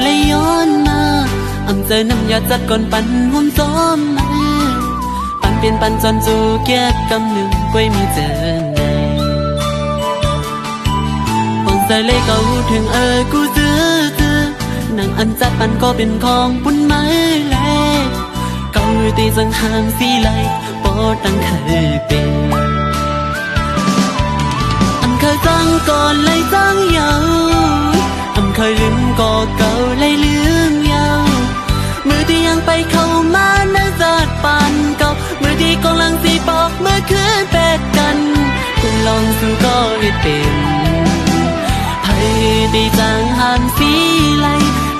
เลยย้อนมาอำเจอน้ำยาจัดก่อนปันหุ่นซ้อมมาปันเปลี่ยนปันจนจูเกียกำหนึ่งก้วยมีเจอในคนใส่เลยก็หูถึงกูซื้อหนังอันจัดปันก็เป็นของปุ่นไม้แลเก่าตีสังหางสีไหลปอตั้งเคยเป็นเคยจังก่อนเลยจังยาวเคยลืมก็เก่าเลยลืมยาวมือที่ยังไปเข้ามาในจัดปานเก่ามือที่กำลังสีบอกเมื่อคืนแปดกันคุณลองสู้ก็ให้เป็นให้ได้จังหันสีไหล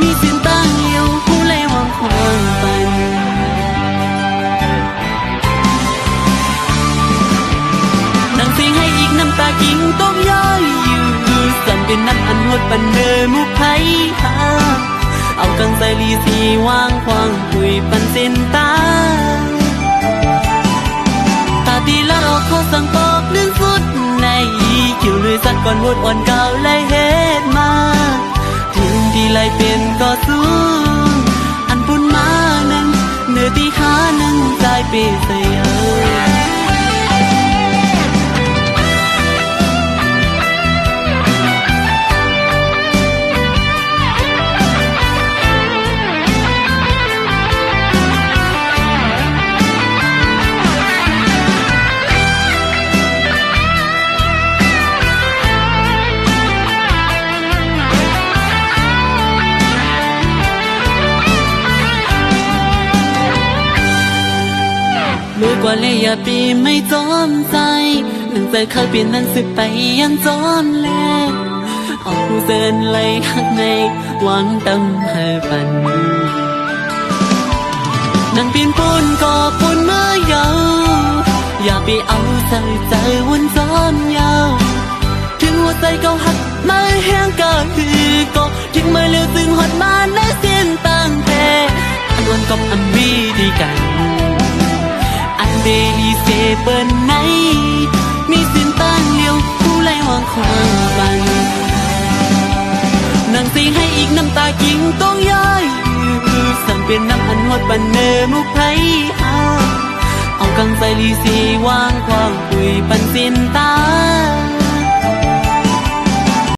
มีสินตั้งอยู่ผู้เลยวางความปันนั่งเสียงให้อีกน้ำตากิ่งต้องย้อยอยู่สั่นเป็นน้ำอันหดปันเดิมมุกไผ่หาเอากังใส่ลีสีวางควางคุยปันเส้นตาตาตีละออกเขาสั่งปอกนึ่งสุดในคิวเลยสักก่อนหมดอ่อนเก่าเลยเฮ็ดมาถึงที่ไล่เป็นก็สู้อันปุ่นมานั้นเนื้อที่หานั้นใจเปเสียมือกว่าเลยอย่าปีไม่จอมใจหนึ่งใจเคยเปลี่ยนนั้นสึกไปยังจอมแลเอาผู้เดินไล่หักในหวังตั้งให้ปันนั่งปีนปูนก็ปูนเมื่อยาวอย่าไปเอาใจวนจอมยาวถึงหัวใจเก่าหักมาแห้งก็คือก็ถึงเมื่อเลี้ยวซึ่งหดมาในเส้นตั้งแพ้อันวันกับอันวีดีกันเดลีเซเปิลไหนมีสินตั้งเลี้ยวผู้ไล่วางความบันนั่งสิให้อีกน้ำตากิ่งต้องย้อยสั่งเป็นน้ำอันหดปันเนมุกไผ่เอากังใส่ลีสีวางความคุยปันสินตา